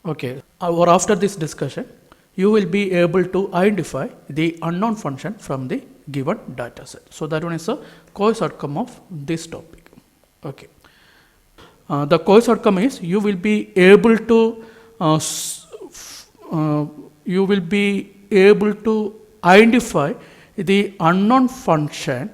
Okay, or after this discussion, you will be able to identify the unknown function from the given data set. So that one is a course outcome of this topic. Okay. The course outcome is you will be able to identify the unknown function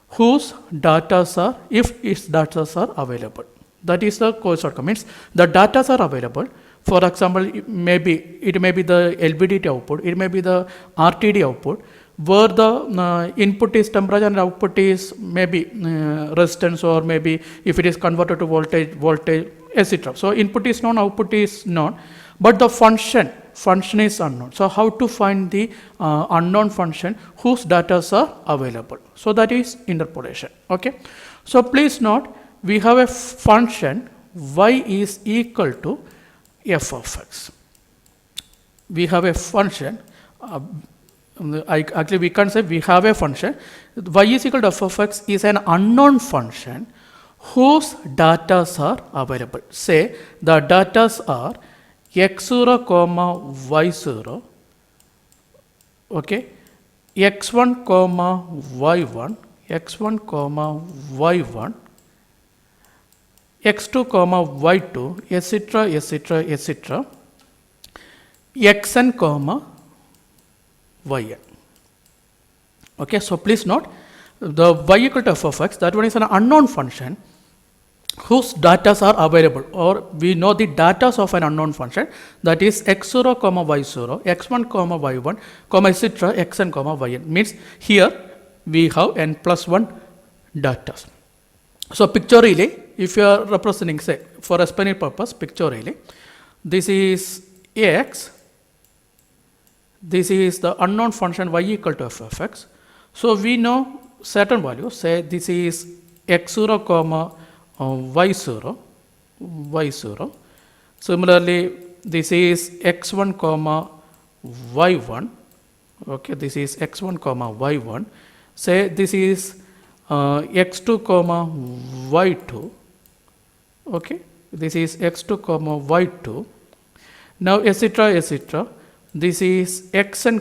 whose data are, if its data are available. That is the course outcome. Means the data are available. For example, it may be the LVDT output, it may be the RTD output, where the input is temperature and output is maybe resistance, or maybe if it is converted to voltage, etc. So input is known, output is known, but the function is unknown. So how to find the unknown function whose data are available? So that is interpolation. Okay. So please note, we have a function y is equal to f of x. We have a function. Actually, we can say we have a function y is equal to f of x is an unknown function whose data are available. Say the data are x0, y0, okay, x1, y1, x1, y1, x2, y2, etc., etc., etc., xn, yn. Okay, so please note, the y equal to f of x, that one is an unknown function whose data are available, or we know the data of an unknown function, that is x0, y0, x1, y1, etc., xn, yn. Means here we have n plus 1 data. So pictorially, if you are representing, say, for explaining purpose, pictorially, this is x, this is the unknown function y equal to f of x. So we know certain value, say this is x0, y0, y0. Similarly, this is x1, y1. Okay, this is x1, y1. Say this is x2, y2. Okay, this is x2, y2. Now, etc., etc. This is xn,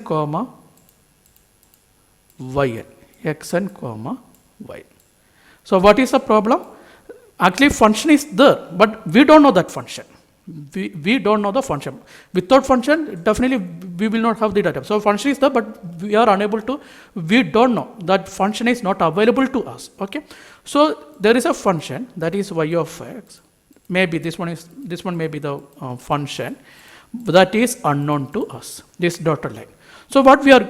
yn. xn, y. So what is the problem? Actually, function is there, but we don't know that function. We don't know the function. Without function, definitely we will not have the data. So function is there, but we are unable to, we don't know that function is not available to us. Okay. So there is a function, that is y of x. Maybe this one may be the function that is unknown to us, this dotted line. So what we are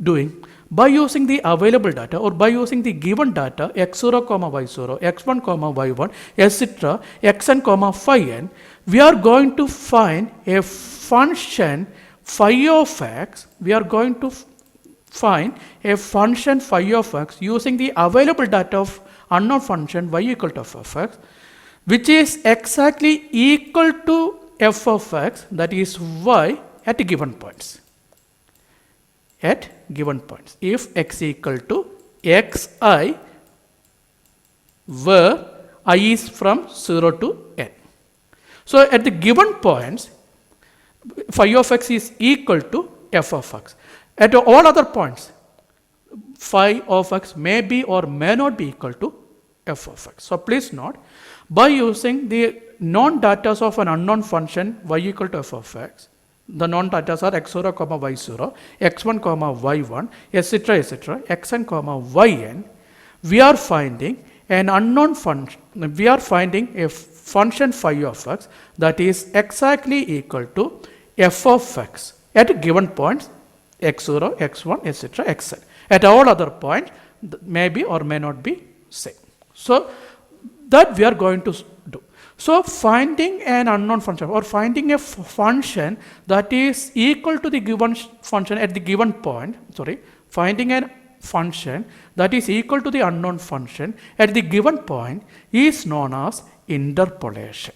doing, by using the available data, or by using the given data x0, y0, x1, y1, etc., xn, yn, we are going to find a function phi of x. We are going to find a function phi of x using the available data of unknown function y equal to f of x, which is exactly equal to f of x, that is y, at given points. At given points, if x equal to xi, where I is from 0 to n. So at the given points, phi of x is equal to f of x. At all other points, phi of x may be or may not be equal to f of x. So please note, by using the known data of an unknown function y equal to f of x, the known data are x0, y0, x1, y1, etc., etc., xn, yn. We are finding an unknown function. We are finding a function phi of x that is exactly equal to f of x at given points x0, x1, etc., xn. At all other points, may be or may not be same. So that we are going to do. So finding an unknown function, or finding a function that is equal to the given function at the given point, finding a function that is equal to the unknown function at the given point is known as interpolation.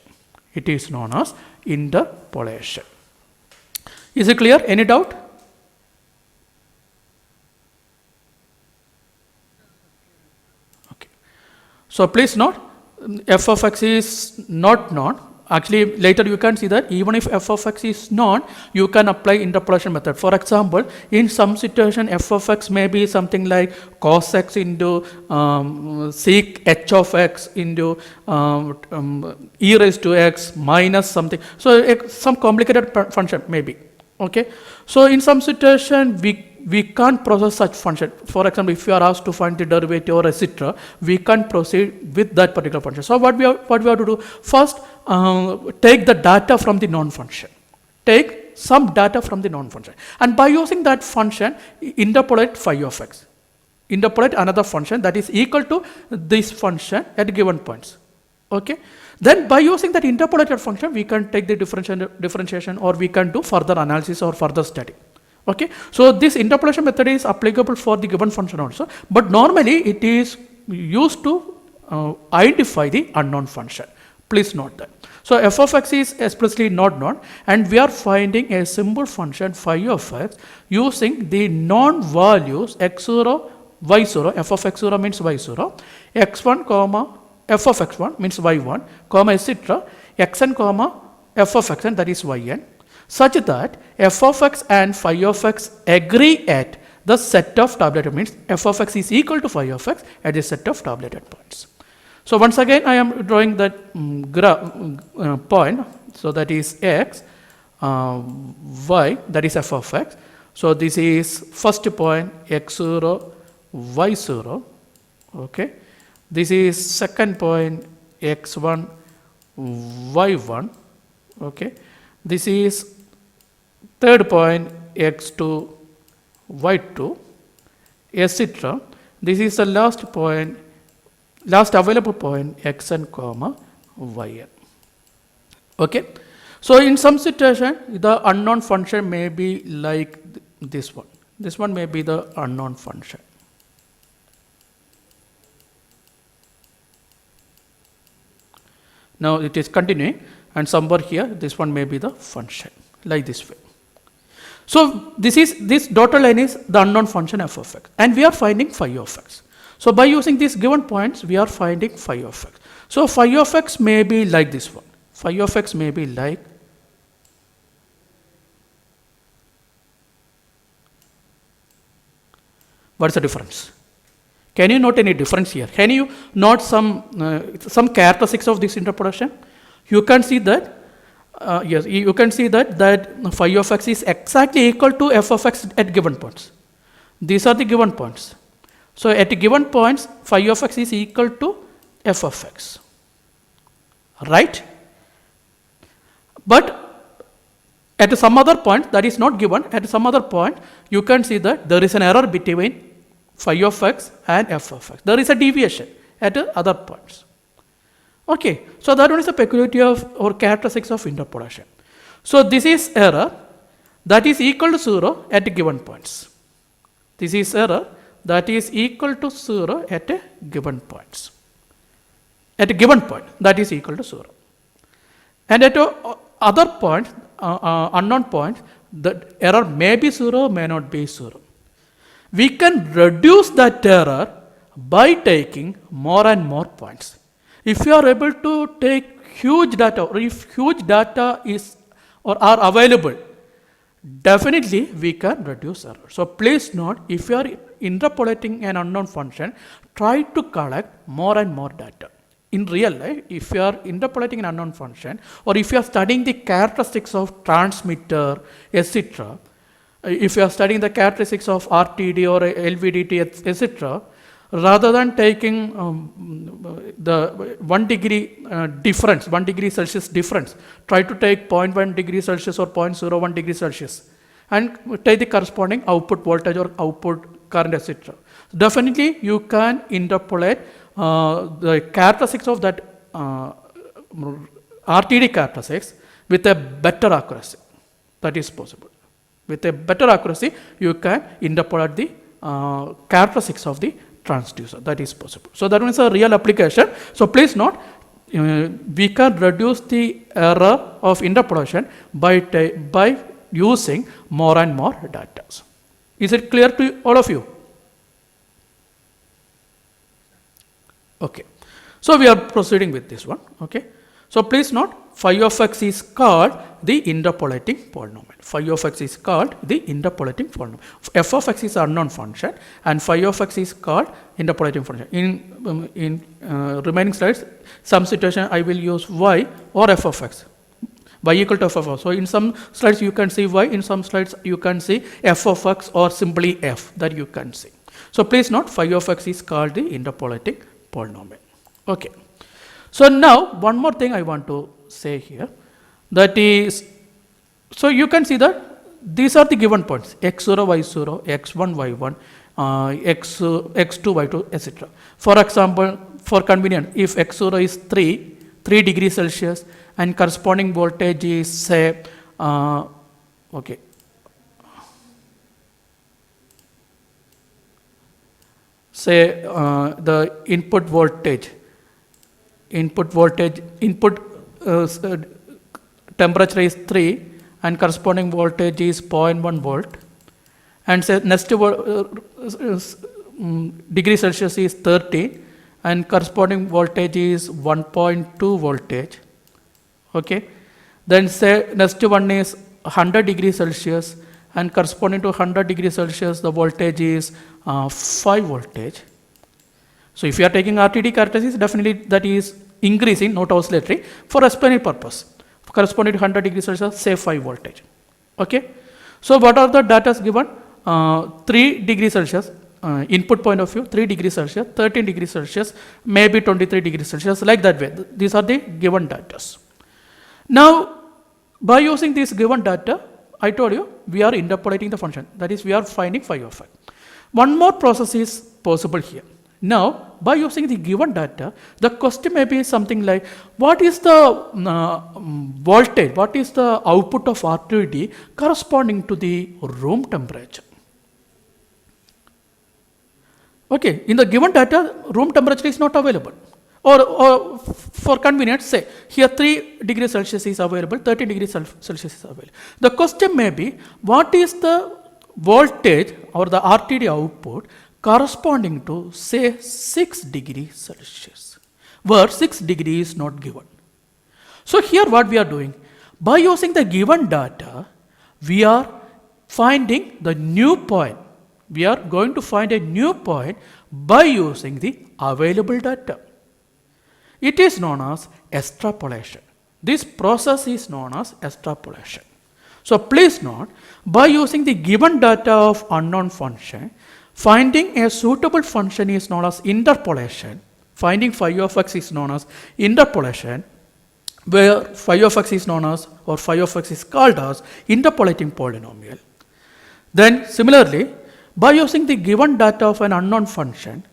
It is known as interpolation. Is it clear? Any doubt? Okay. So please note, f of x is not known. actually later you can see that even if f of x is known, you can apply interpolation method. For example, in some situation f of x may be something like cos x into sec h of x into e raised to x minus something. So some complicated function maybe. Okay. So in some situation we can't process such function. For example, if you are asked to find the derivative or etc., we can't proceed with that particular function. So what we have to do first, take the data from the known function. Take some data from the known function, and by using that function, interpolate phi of x. Interpolate another function that is equal to this function at given points. Okay. Then by using that interpolated function, we can take the differentiation, or we can do further analysis or further study. Okay. So this interpolation method is applicable for the given function also, but normally it is used to identify the unknown function. Please note that. So f of x is explicitly not known, and we are finding a simple function phi of x using the known values x0, y0, f of x0 means y0, x1 comma f of x1 means y1, comma etc., xn comma f of xn, that is yn, such that f of x and phi of x agree at the set of tabulated, means f of x is equal to phi of x at the set of tabulated points. So once again I am drawing that point, so that is x, y, that is f of x. So this is first point x0, y0, okay. This is second point x1, y1, okay. This is third point x2, y2, etc. This is the last point, last available point xn comma yn. Okay. So in some situation, the unknown function may be like this one. This one may be the unknown function. Now it is continuing, and somewhere here this one may be the function, like this way. So this dotted line is the unknown function f of x, and we are finding phi of x. So by using these given points, we are finding phi of x. So phi of x may be like this one. Phi of x may be like what's the difference? Can you note any difference here? Can you note some characteristics of this interpolation? You can see that yes, you can see that phi of x is exactly equal to f of x at given points. These are the given points. So at given points, phi of x is equal to f of x, right? But at some other point that is not given, at some other point you can see that there is an error between phi of x and f of x. There is a deviation at other points. Okay, so that one is the peculiarity of or characteristics of interpolation. So this is error that is equal to 0 at given points. This is error that is equal to 0 at a given points. At a given point that is equal to 0. And at other points, unknown points, the error may be 0, may not be 0. We can reduce that error by taking more and more points. If you are able to take huge data, or if huge data is or are available, definitely we can reduce error. So please note, if you are interpolating an unknown function, try to collect more and more data. In real life, if you are interpolating an unknown function, or if you are studying the characteristics of transmitter, etc., if you are studying the characteristics of RTD or LVDT, etc., rather than taking the 1 degree difference, 1 degree Celsius difference, try to take 0.1 degree Celsius or 0.01 degree Celsius and take the corresponding output voltage or output current, etc. Definitely you can interpolate the characteristics of that RTD characteristics with a better accuracy. That is possible. With a better accuracy, you can interpolate the characteristics of the transducer. That is possible. So that is a real application. So please note, we can reduce the error of interpolation by using more and more data. Is it clear to all of you? Okay. So we are proceeding with this one. Okay. So please note, phi of x is called the interpolating polynomial. Phi of x is called the interpolating polynomial. F of x is unknown function and phi of x is called interpolating function. In remaining slides, some situation I will use y or f of x. Y equal to f of x. So in some slides you can see y, in some slides you can see f of x or simply f, that you can see. So please note, phi of x is called the interpolating polynomial. Okay. So now one more thing I want to say here, that is, so you can see that these are the given points x0, y0, x1, y1, x2, y2, etc. For example, for convenience, if x0 is 3 degrees Celsius and corresponding voltage is say okay, say the input temperature is 3 and corresponding voltage is 0.1 volt, and say next degree Celsius is 30 and corresponding voltage is 1.2 voltage. Okay, then say next one is 100 degrees Celsius and corresponding to 100 degrees Celsius the voltage is 5 voltage. So if you are taking RTD characteristics, definitely that is increasing, not oscillatory, for explanatory purpose. Corresponding to 100 degrees Celsius, say 5 voltage. Okay. So what are the data given? 3 degrees Celsius, input point of view, 3 degrees Celsius, 13 degrees Celsius, maybe 23 degrees Celsius, like that way. These are the given data. Now, by using this given data, I told you we are interpolating the function. That is, we are finding phi of x. One more process is possible here. Now, by using the given data, the question may be something like, what is the voltage, what is the output of RTD corresponding to the room temperature? Okay, in the given data, room temperature is not available. Or for convenience, say, here 3 degrees Celsius is available, 30 degrees Celsius is available. The question may be, what is the voltage or the RTD output corresponding to, say, 6 degrees Celsius, where 6 degrees is not given. So here what we are doing, by using the given data, we are finding the new point. We are going to find a new point by using the available data. It is known as extrapolation. This process is known as extrapolation. So please note, by using the given data of unknown function, finding a suitable function is known as interpolation. Finding phi of x is known as interpolation, where phi of x is known as, or phi of x is called as interpolating polynomial. Then similarly, by using the given data of an unknown function,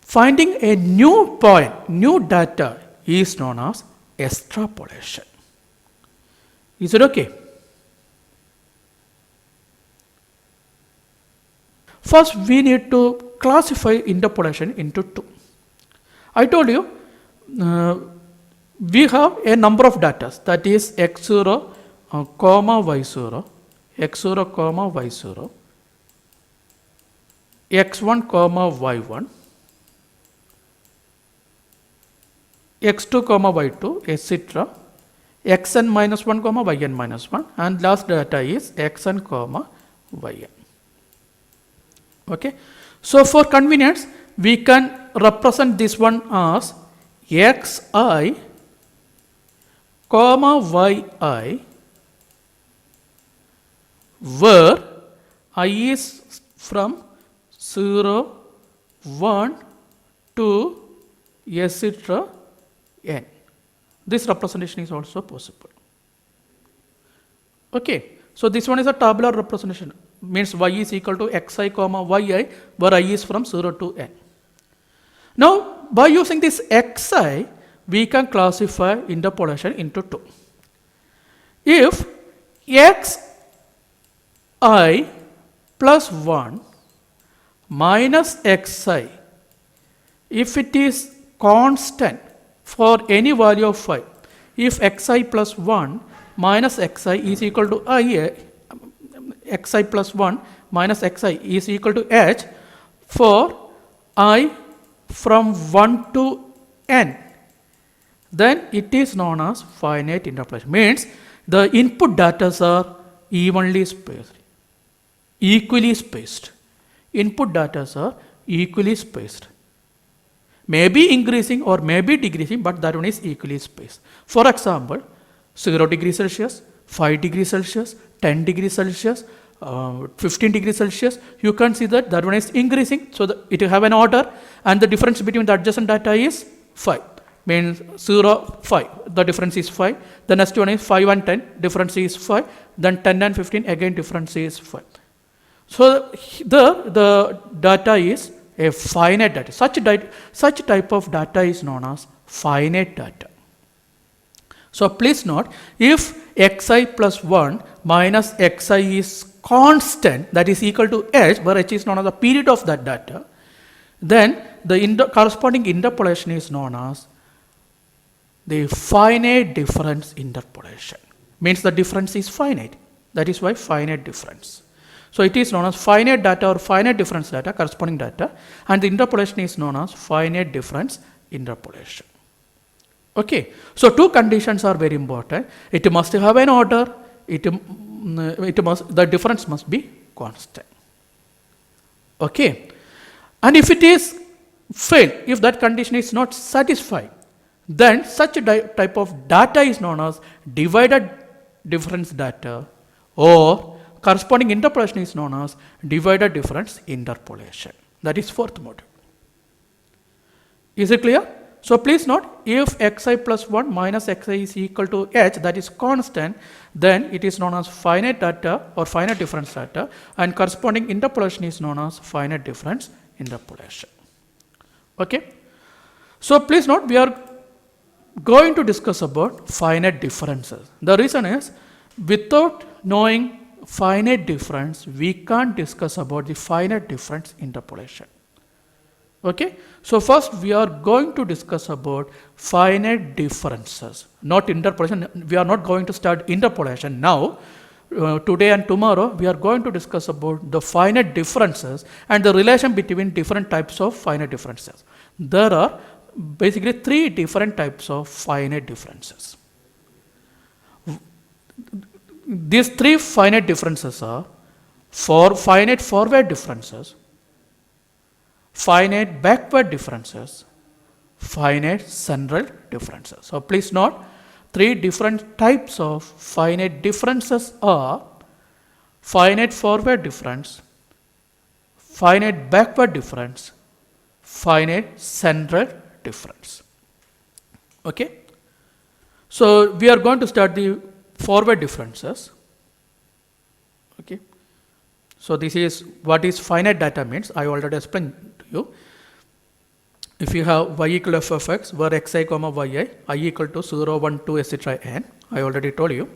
finding a new point, new data is known as extrapolation. Is it okay? First, we need to classify interpolation into two. I told you we have a number of data, that is x0, y0, x0, y0, x1, y1, x2, y2, etc., xn minus 1, yn minus 1, and last data is xn, yn. Okay. So for convenience, we can represent this one as xi, yi, where I is from 0, 1, 2, etc., n. This representation is also possible. Okay. So this one is a tabular representation, means y is equal to xi, yi, where I is from 0 to n. Now, by using this xi, we can classify interpolation into two. If xi plus 1 minus xi, if it is constant for any value of phi, if xi plus 1 minus xi is equal to I, xi plus 1 minus xi is equal to h for I from 1 to n, then it is known as finite interpolation. Means the input data are evenly spaced, equally spaced. Input data are equally spaced. Maybe increasing or maybe decreasing, but that one is equally spaced. For example, 0 degrees Celsius, 5 degrees Celsius, 10 degrees Celsius, 15 degrees Celsius, you can see that that one is increasing. So it will have an order, and the difference between the adjacent data is 5. Means 0, 5. The difference is 5. The next one is 5 and 10. Difference is 5. Then 10 and 15, again difference is 5. So the data is a finite data. Such type of data is known as finite data. So please note, if xi plus 1 minus xi is constant, that is equal to h, where h is known as the period of that data, then the corresponding interpolation is known as the finite difference interpolation. Means the difference is finite. That is why finite difference. So it is known as finite data or finite difference data, corresponding data, and the interpolation is known as finite difference interpolation. Okay, so two conditions are very important. It must have an order. The difference must be constant. Okay, and if it is failed, if that condition is not satisfied, then such a type of data is known as divided difference data, or corresponding interpolation is known as divided difference interpolation. That is fourth mode. Is it clear? So please note, if xi plus 1 minus xi is equal to h, that is constant, then it is known as finite data or finite difference data, and corresponding interpolation is known as finite difference interpolation. Okay. So please note, we are going to discuss about finite differences. The reason is, without knowing finite difference, we can't discuss about the finite difference interpolation. Okay, so first we are going to discuss about finite differences, not interpolation. We are not going to start interpolation now. Today and tomorrow we are going to discuss about the finite differences and the relation between different types of finite differences. There are basically three different types of finite differences. These three finite differences are finite forward differences, finite backward differences, finite central differences. So please note, three different types of finite differences are finite forward difference, finite backward difference, finite central difference. Okay. So we are going to start the forward differences. Okay. So this is what is finite data means. I already explained to you. If you have y equal to f of x, where xi comma yi, I equal to 0, 1, 2, etc. n, I already told you.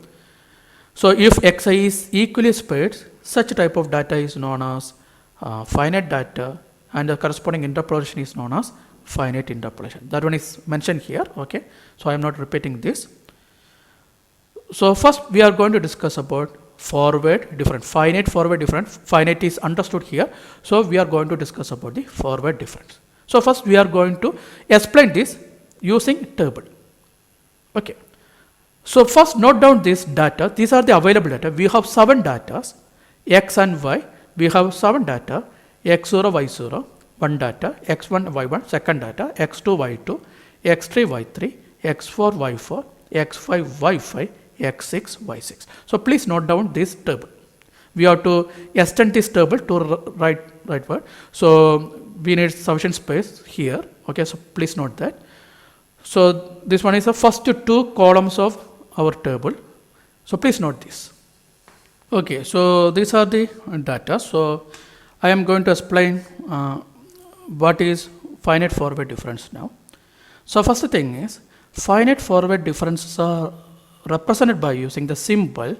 So if xi is equally spaced, such type of data is known as finite data, and the corresponding interpolation is known as finite interpolation. That one is mentioned here. Okay. So I am not repeating this. So first we are going to discuss about forward difference, finite forward difference. Finite is understood here. So we are going to discuss about the forward difference. So first we are going to explain this using table. Okay. So first note down this data. These are the available data. We have 7 data, x and y. We have 7 data, x0, y0, 1 data, x1, y1, second data, x2, y2, x3, y3, x4, y4, x5, y5, x6, y6. So please note down this table. We have to extend this table to right word. So we need sufficient space here. Okay, so please note that. So this one is the first 2 columns of our table. So please note this. Okay, so these are the data. So I am going to explain what is finite forward difference now. So first thing is, finite forward differences are represented by using the symbol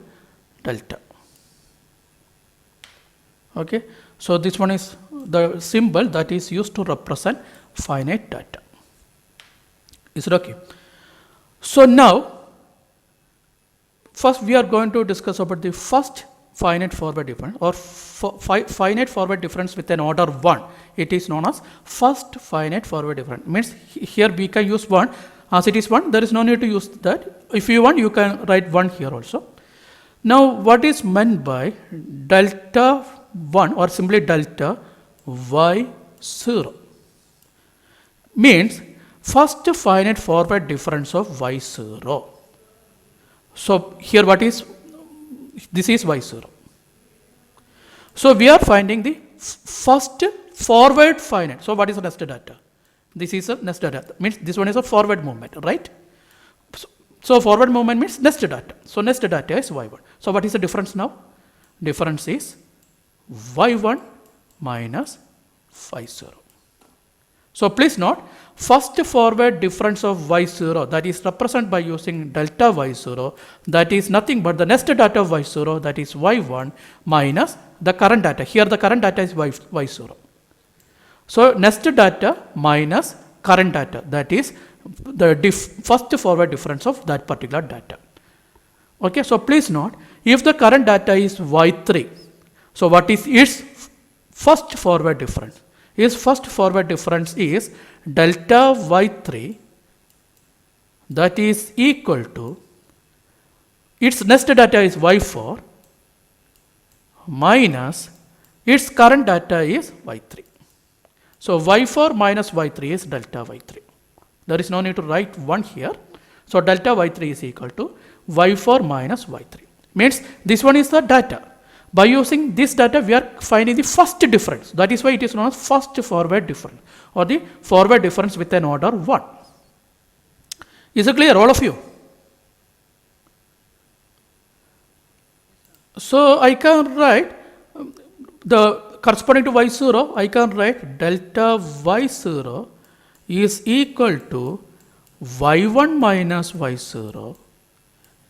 delta. Okay, so this one is the symbol that is used to represent finite data. Is it okay? So now, first we are going to discuss about the first finite forward difference, or finite forward difference with an order 1. It is known as first finite forward difference. Means here we can use 1, as it is 1, there is no need to use that. If you want, you can write 1 here also. Now, what is meant by delta 1 or simply delta y0? Means first finite forward difference of y0. So, here what is, this is y0. So, we are finding the first forward finite. So, what is the nested data? This is a nested data, means this one is a forward movement, right? So, forward movement means nested data. So, nested data is y1. So, what is the difference now? Difference is y1 minus y0. So, please note, first forward difference of y0, that is represented by using delta y0, that is nothing but the nested data of y0, that is y1 minus the current data. Here the current data is y0. So, nested data minus current data, that is the first forward difference of that particular data. Okay, so please note, if the current data is y3, so what is its first forward difference? Its first forward difference is delta y3, that is equal to, its nested data is y4 minus its current data is y3. So, y4 minus y3 is delta y3. There is no need to write 1 here. So, delta y3 is equal to y4 minus y3. Means this one is the data. By using this data, we are finding the first difference. That is why it is known as first forward difference or the forward difference with an order 1. Is it clear, all of you? So, I can write the corresponding to y0, I can write delta y0 is equal to y1 minus y0.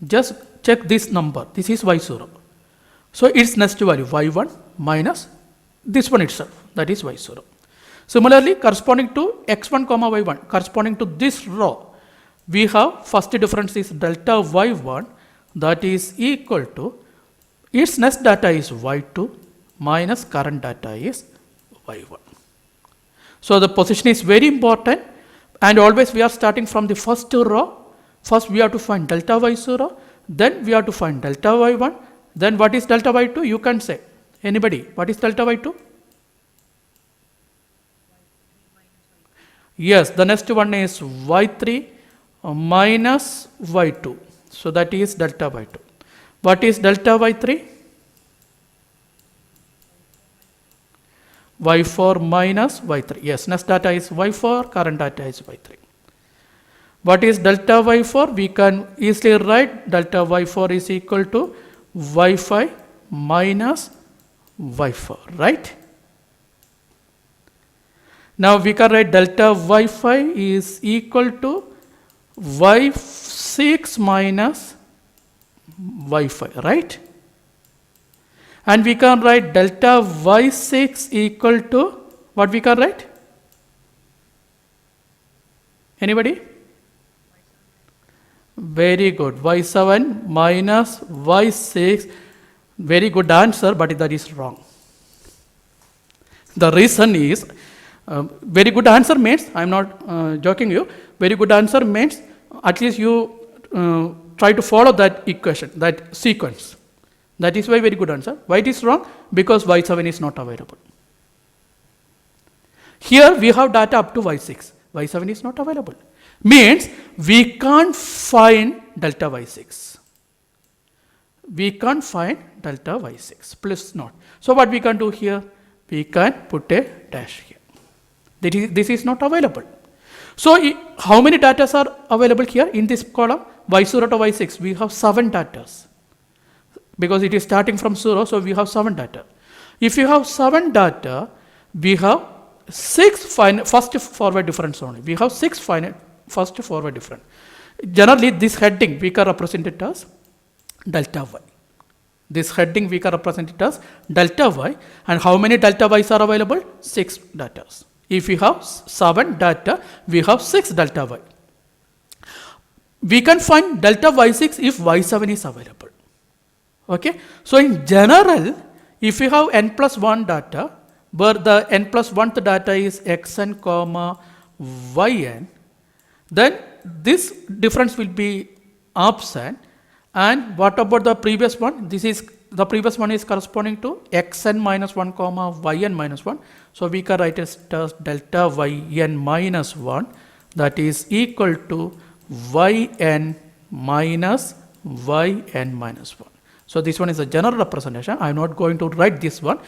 Just check this number, this is y0. So, its next value y1 minus this one itself, that is y0. Similarly, corresponding to x1 comma y1, corresponding to this row, we have first difference is delta y1, that is equal to its next data is y2 minus current data is y1. So, the position is very important, and always we are starting from the first row. First we have to find delta y0, then we have to find delta y1, then what is delta y2? You can say, anybody, what is delta y2? Yes, the next one is y3 minus y2. So, that is delta y2. What is delta y3? y4 minus y3. Yes, next data is y4, current data is y3. What is delta y4? We can easily write delta y4 is equal to y5 minus y4, right? Now, we can write delta y5 is equal to y6 minus y5, right? And we can write delta y6 equal to, what we can write? Anybody? Very good, y7 minus y6. Very good answer, but that is wrong. The reason is, very good answer means, I am not joking you, very good answer means at least you try to follow that equation, that sequence. That is why very good answer. Why it is wrong? Because y7 is not available. Here we have data up to y6. y7 is not available. Means we can't find delta y6. We can't find delta y6. Please note. So, what we can do here? We can put a dash here. This is not available. So, how many data are available here in this column? y0 to y6. We have 7 data. Because it is starting from 0, so we have 7 data. If you have 7 data, we have 6 first forward difference only. We have 6 first forward difference. Generally, this heading we can represent it as delta y. This heading we can represent it as delta y. And how many delta y's are available? 6 data. If we have 7 data, we have 6 delta y. We can find delta y6 if y7 is available. Okay. So, in general, if you have n plus 1 data, where the n plus 1th data is xn comma yn, then this difference will be absent. And what about the previous one? The previous one is corresponding to xn minus 1 comma yn minus 1. So we can write it as delta yn minus 1, that is equal to yn minus yn minus 1. So this one is a general representation. I am not going to write this one.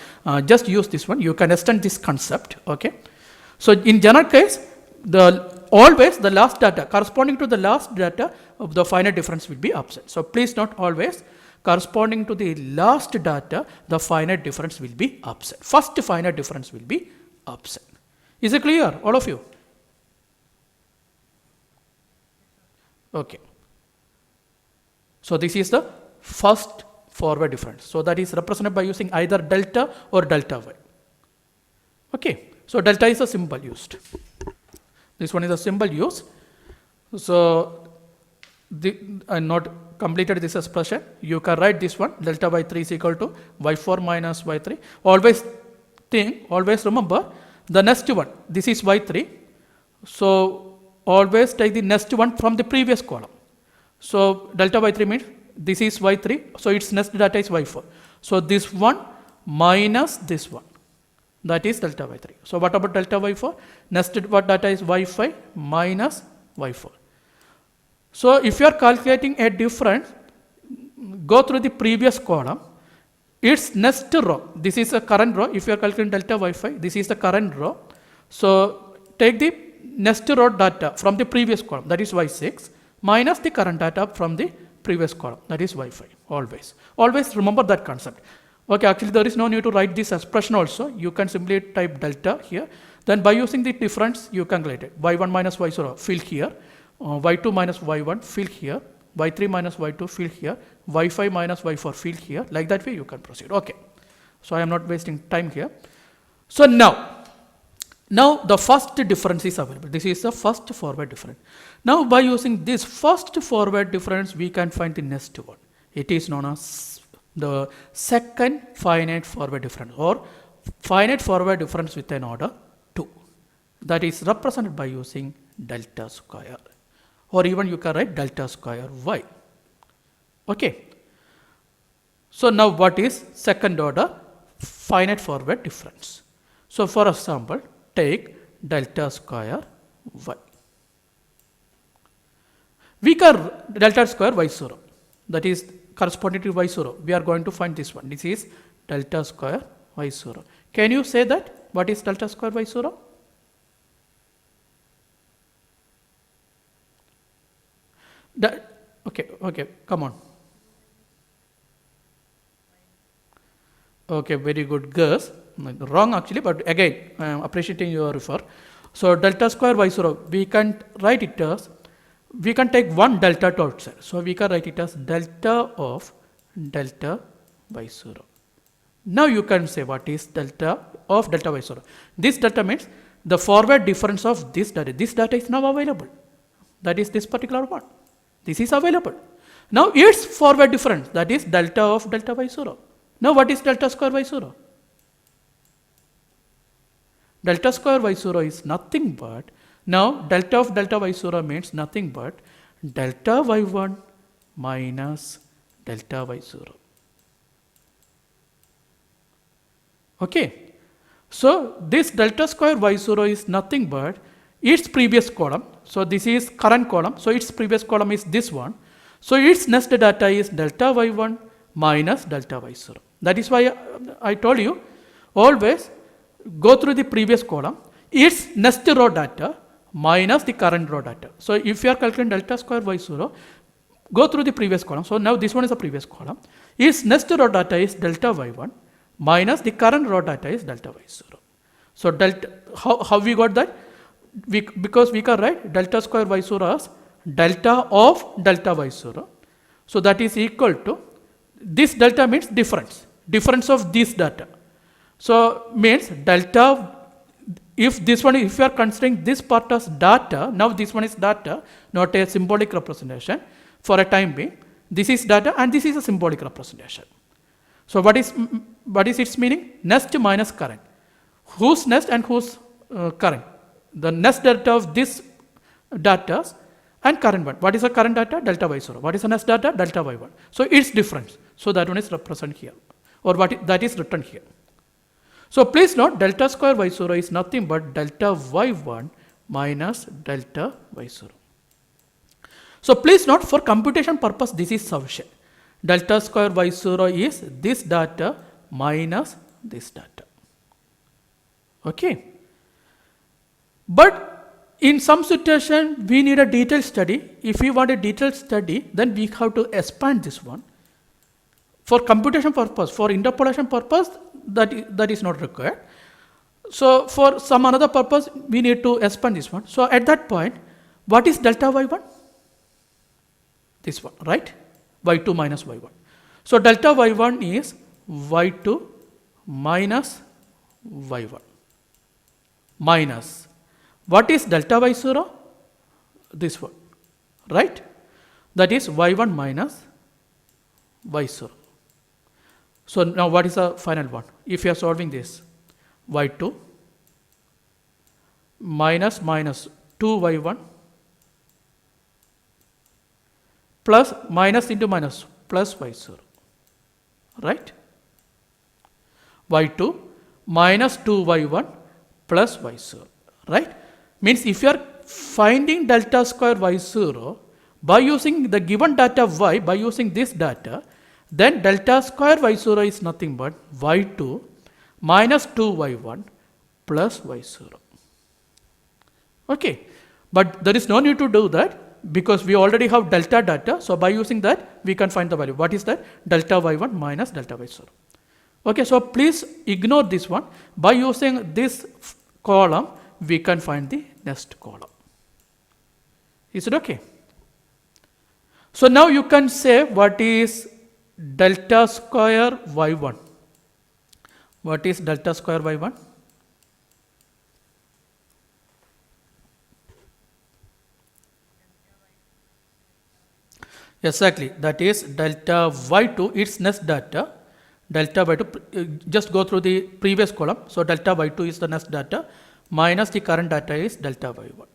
Just use this one. You can extend this concept. Okay. So in general case, always the last data corresponding to the last data of the finite difference will be absent. So please note, always corresponding to the last data, the finite difference will be absent. First finite difference will be absent. Is it clear, all of you? Okay. So this is the first forward difference. So that is represented by using either delta or delta y. Okay. So delta is a symbol used. This one is a symbol used. So I not completed this expression. You can write this one, delta y3 is equal to y4 minus y3. Always remember the next one. This is y3. So always take the next one from the previous column. So delta y3 means this is y3. So its next data is y4. So this one minus this one. That is delta y3. So what about delta y4? Next what data is y5 minus y4. So if you are calculating a difference, go through the previous column. Its next row, this is a current row. If you are calculating delta y5, this is the current row. So take the next row data from the previous column, that is y6, minus the current data from the previous column, that is y5. Always remember that concept. Okay, actually there is no need to write this expression also. You can simply type delta here. Then by using the difference, you calculate it. y1 minus y0, fill here. y2 minus y1, fill here. y3 minus y2, fill here. y5 minus y4, fill here. Like that way you can proceed. Okay. So I am not wasting time here. So now the first difference is available. This is the first forward difference. Now by using this first forward difference, we can find the next one. It is known as the second finite forward difference, or finite forward difference with an order 2. That is represented by using delta square, or even you can write delta square y. Okay. So now what is second order finite forward difference? So for example, take delta square y. We can delta square y0, that is corresponding to y0. We are going to find this one. This is delta square y0. Can you say that? What is delta square y0? Okay, come on. Okay, very good guess. Wrong actually, but again, I am appreciating your refer. So delta square y0, we can write it as, we can take one delta to outside. So we can write it as delta of delta y0. Now you can say what is delta of delta y0. This delta means the forward difference of this data. This data is now available. That is this particular one. This is available. Now its forward difference, that is delta of delta y0. Now what is delta square y0? Delta square y0 is nothing but, now delta of delta y0 means nothing but delta y1 minus delta y0. Okay. So this delta square y0 is nothing but its previous column. So this is current column. So its previous column is this one. So its next data is delta y1 minus delta y0. That is why I told you, always go through the previous column, its next row data minus the current row data. So if you are calculating delta square y0, go through the previous column. So now this one is the previous column. Its next row data is delta y1 minus the current row data is delta y0. So delta, how we got that? Because we can write delta square y0 as delta of delta y0. So that is equal to, this delta means difference of this data. So means delta, if this one, if you are considering this part as data, now this one is data, not a symbolic representation for a time being. This is data and this is a symbolic representation. So what is its meaning? Next minus current. Whose next and whose current? The next delta of this data and current one. What is the current data? Delta y0. What is the next data? Delta y1. So its difference. So that one is represented here, or that is written here. So please note delta square y0 is nothing but delta y1 minus delta y0. So please note, for computation purpose this is sufficient. Delta square y0 is this data minus this data. Okay. But in some situation we need a detailed study. If we want a detailed study, then we have to expand this one. For computation purpose, for interpolation purpose, that is not required. So for some another purpose, we need to expand this one. So at that point, what is delta y1? This one, right? y2 minus y1. So delta y1 is y2 minus y1 minus, what is delta y0? This one, right? That is y1 minus y0. So now what is the final one? If you are solving this, y2 minus 2y1 plus minus into minus plus y0, right? y2 minus 2y1 plus y0, right? Means if you are finding delta square y0 by using the given data y, by using this data, then delta square y0 is nothing but y2 minus 2y1 plus y0. Okay, but there is no need to do that because we already have delta data. So by using that we can find the value. What is that? Delta y1 minus delta y0. Okay, so please ignore this one. By using this column we can find the next column. Is it okay? So now you can say what is delta square y1. What is delta square y1? Exactly, that is delta y2, its next data, delta y2, just go through the previous column. So delta y2 is the next data minus the current data is delta y1.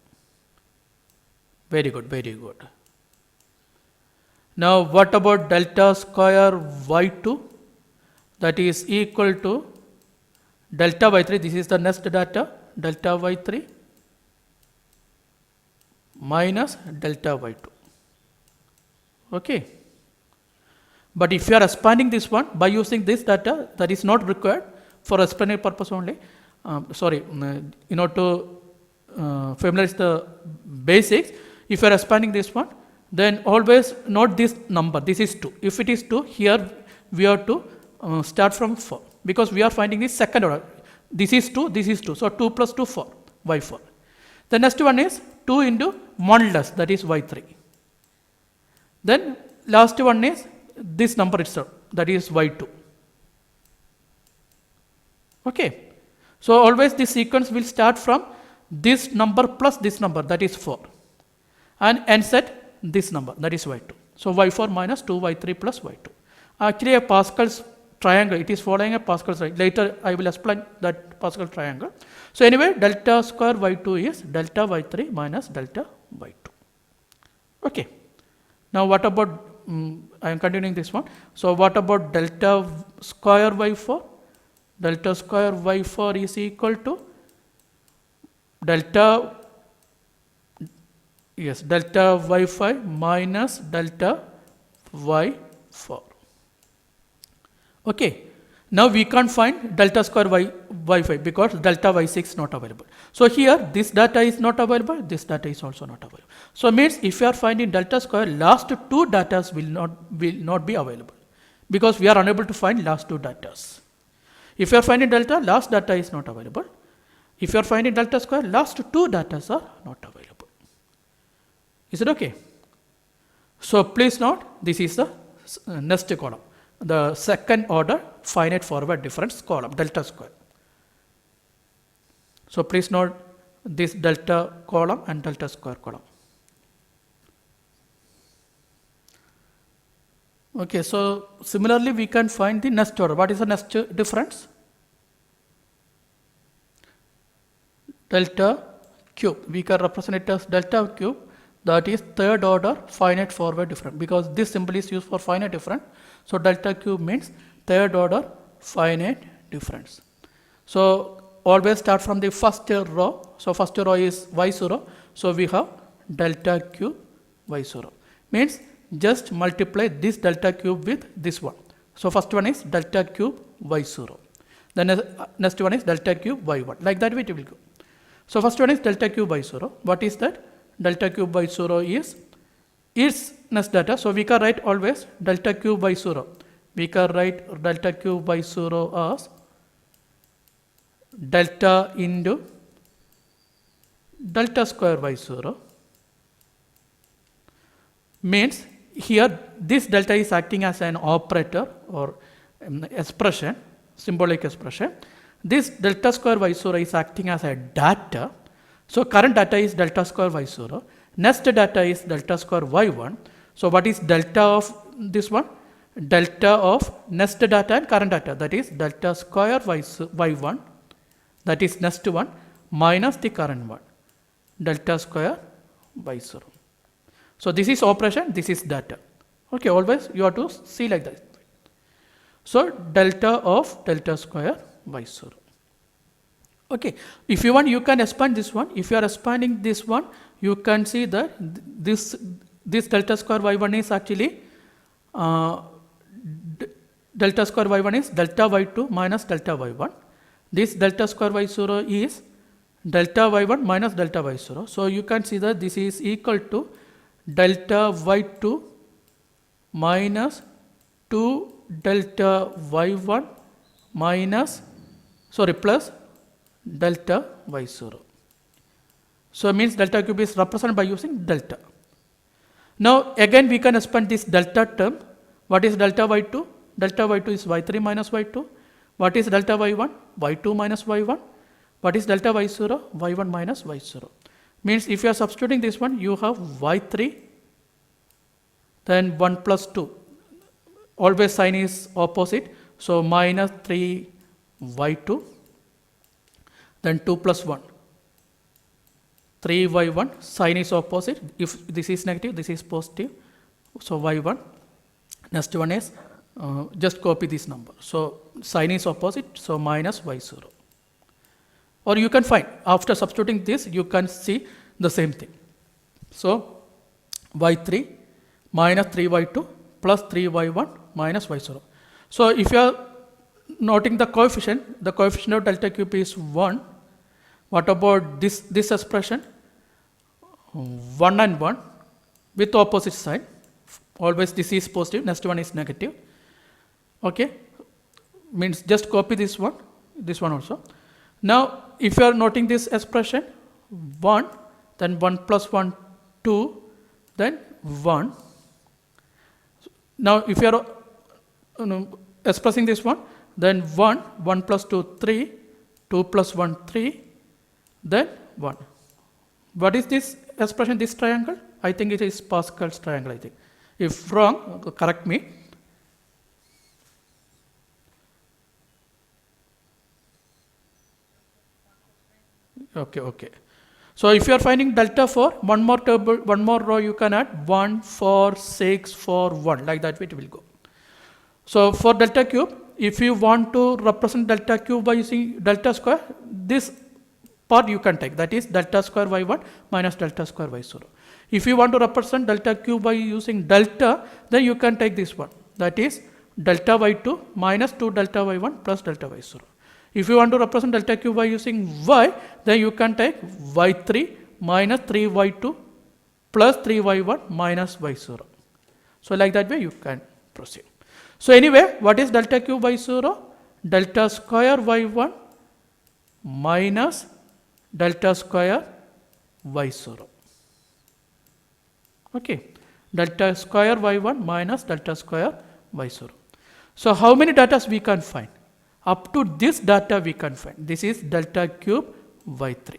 Very good, very good. Now what about delta square y2? That is equal to delta y3, this is the next data, delta y3 minus delta y2. Okay. But if you are expanding this one by using this data, that is not required for explanatory purpose only. In order to familiarize the basics, if you are expanding this one, then always note this number, this is 2. If it is 2, here we have to start from 4 because we are finding the second order. This is 2, this is 2. So 2 plus 2, 4, y4. The next one is 2 into 1 less, that is y3. Then last one is this number itself, that is y2. Okay. So always this sequence will start from this number plus this number, that is 4, and ends at this number, that is y2. So y4 minus 2y3 plus y2. Actually a Pascal's triangle, it is following a Pascal's triangle. Later I will explain that Pascal triangle. So anyway, delta square y2 is delta y3 minus delta y2. Okay. Now what about, I am continuing this one. So what about delta square y4? Delta square y4 is equal to delta y5 minus delta y4. Okay. Now we can't find delta square y5 because delta y6 is not available. So here this data is not available, this data is also not available. So means if you are finding delta square, last two datas will not be available because we are unable to find last two datas. If you are finding delta, last data is not available. If you are finding delta square, last two datas are not available. Is it okay? So please note, this is the next column, the second order finite forward difference column, delta square. So please note this delta column and delta square column. Okay, so similarly we can find the next order. What is the next difference? Delta cube, we can represent it as delta cube, that is third order finite forward difference, because this symbol is used for finite difference. So delta cube means third order finite difference. So always start from the first row. So first row is y0. So we have delta cube y0. Means just multiply this delta cube with this one. So first one is delta cube y0. Then next one is delta cube y1. Like that way it will go. So first one is delta cube y0. What is that? Delta cube y0 is its next data. So we can write always delta cube y0. We can write delta cube y0 as delta into delta square y0. Means here this delta is acting as an operator or expression, symbolic expression. This delta square y0 is acting as a data. So current data is delta square y0. Next data is delta square y1. So what is delta of this one? Delta of next data and current data, that is delta square y1, that is next one, minus the current one, delta square y0. So this is operation, this is data. Okay, always you have to see like that. So delta of delta square y0. Okay, if you want, you can expand this one. If you are expanding this one, you can see that this delta square y1 is actually delta square y1 is delta y2 minus delta y1. This delta square y0 is delta y1 minus delta y0. So you can see that this is equal to delta y2 minus 2 delta y1 minus, plus delta y0. So it means delta cube is represented by using delta. Now again we can expand this delta term. What is delta y2? Delta y2 is y3 minus y2. What is delta y1? y2 minus y1. What is delta y0? y1 minus y0. Means if you are substituting this one, you have y3, then 1 plus 2. Always sign is opposite. So minus 3 y2, then 2 plus 1. 3 y1, sign is opposite. If this is negative, this is positive. So y1. Next one is just copy this number. So sign is opposite, so minus y0. Or you can find, after substituting this, you can see the same thing. So y3 minus 3y2 plus 3y1 minus y0. So if you are noting the coefficient of delta cube is 1. What about this expression? 1 and 1 with opposite sign. Always this is positive, next one is negative. Okay, means just copy this one also. Now if you are noting this expression 1, then 1 plus 1, 2, then 1. Now if you are expressing this one, then 1 plus 2, 3, 2 plus 1, 3, then 1. What is this expression, this triangle? I think it is Pascal's triangle, I think. If wrong, correct me. Okay. So if you are finding delta for one more row, you can add 1, 4, 6, 4, 1. Like that way it will go. So for delta cube, if you want to represent delta cube by using delta square, this part you can take. That is delta square y1 minus delta square y0. If you want to represent delta cube by using delta, then you can take this one. That is delta y2 minus 2 delta y1 plus delta y0. If you want to represent delta cube by using y, then you can take y3 minus 3y2 plus 3y1 minus y0. So like that way you can proceed. So anyway, what is delta cube y0? Delta square y1 minus delta square y0. Okay, delta square y1 minus delta square y0. So how many data we can find? Up to this data we can find. This is delta cube y3.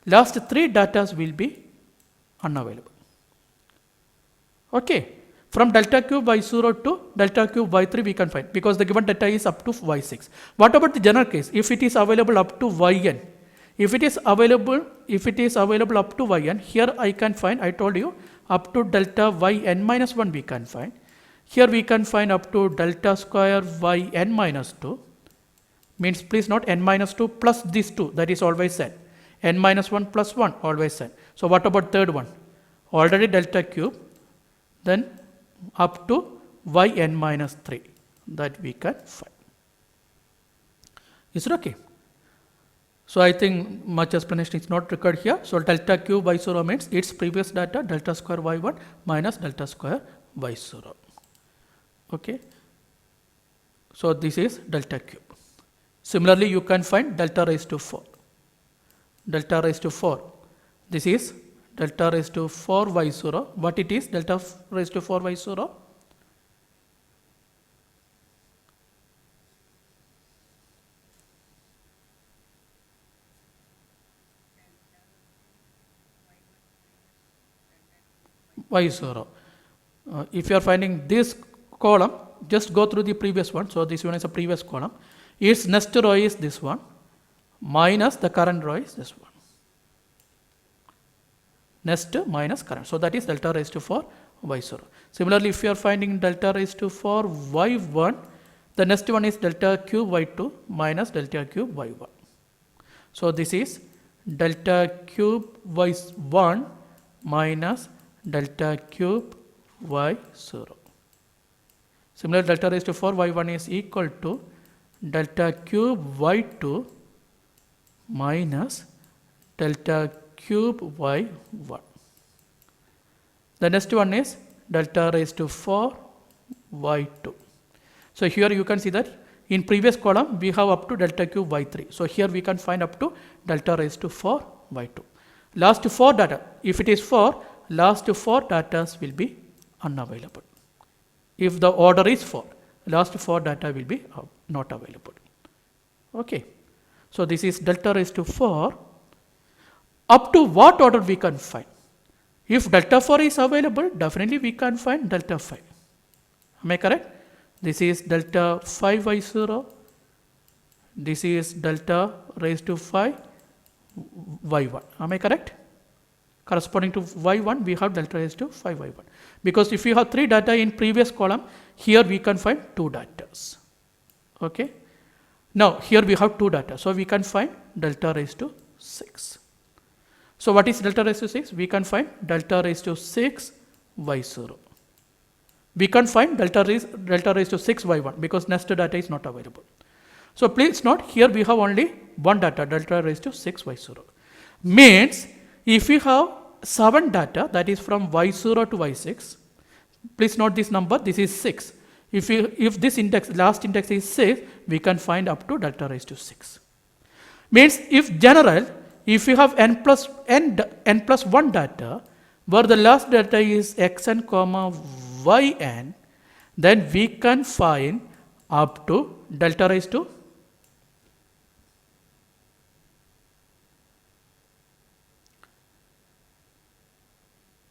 Last 3 data will be unavailable. Okay, from delta cube y0 to delta cube y3 we can find, because the given data is up to y6. What about the general case? If it is available up to yn, If it is available up to yn, here I can find, I told you, up to delta yn minus 1 we can find. Here we can find up to delta square yn minus 2. Means please note n minus 2 plus these 2, that is always set. N minus 1 plus 1, always set. So what about third one? Already delta cube, then up to yn minus 3, that we can find. Is it okay? So I think much explanation is not required here. So delta cube y0 means its previous data delta square y1 minus delta square y0. Okay. So this is delta cube. Similarly, you can find delta raised to 4. Delta raised to 4. This is delta raised to 4 y0. What it is? Delta raised to 4 y0. y0. If you are finding this column, just go through the previous one. So this one is a previous column. Its next row is this one minus the current row is this one. Next minus current. So that is delta raised to 4 y0. Similarly, if you are finding delta raised to 4 y1, the next one is delta cube y2 minus delta cube y1. So this is delta cube y1 minus delta cube y0. Similarly, delta raised to 4 y1 is equal to delta cube y2 minus delta cube y1. The next one is delta raised to 4 y2. So here you can see that in previous column we have up to delta cube y3. So here we can find up to delta raised to 4 y2. Last 4 data, if it is 4, last 4 data will be unavailable. If the order is 4, last 4 data will be not available. Okay. So this is delta raised to 4. Up to what order we can find? If delta 4 is available, definitely we can find delta 5. Am I correct? This is delta 5 y0. This is delta raised to 5 y1. Am I correct? Corresponding to y1, we have delta raised to 5 y1. Because if you have 3 data in previous column, here we can find 2 data. Okay. Now here we have 2 data. So we can find delta raised to 6. So what is delta raised to 6? We can find delta raised to 6 y0. We can find delta raised to 6 y1 because next data is not available. So please note here we have only one data, delta raised to 6 y0. Means if we have 7 data, that is from y0 to y6, please note this number, this is 6. If this index, last index is 6, we can find up to delta raised to 6. Means if general, if you have n plus 1 data, where the last data is xn comma yn, then we can find up to delta raised to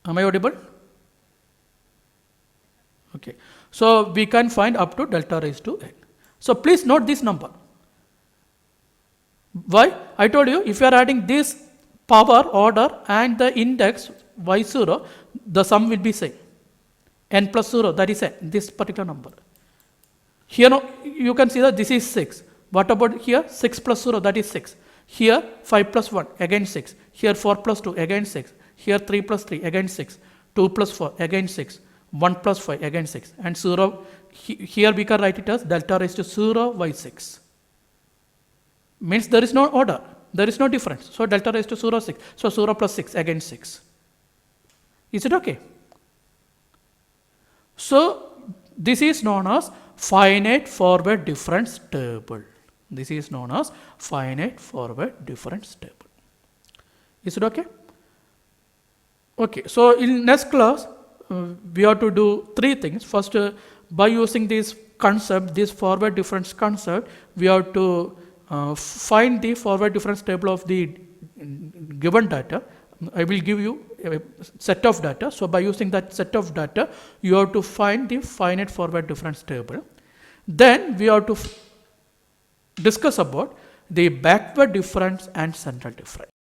Am I audible? Okay. So we can find up to delta raised to n. So please note this number. Why? I told you if you are adding this power order and the index y0, the sum will be same. N plus 0, that is n, this particular number. Here you can see that this is 6. What about here? 6 plus 0, that is 6. Here 5 plus 1, again 6. Here 4 plus 2, again 6. Here 3 plus 3, again 6. 2 plus 4, again 6. 1 plus 5, again 6. And 0, here we can write it as delta raised to 0 y6. Means there is no order. There is no difference. So delta raised to 0, 6. So 0 plus 6, again 6. Is it okay? So this is known as finite forward difference table. This is known as finite forward difference table. Is it okay? Okay, so in next class, we have to do 3 things. First, by using this concept, this forward difference concept, we have to find the forward difference table of the given data. I will give you a set of data. So by using that set of data, you have to find the finite forward difference table. Then we have to discuss about the backward difference and central difference.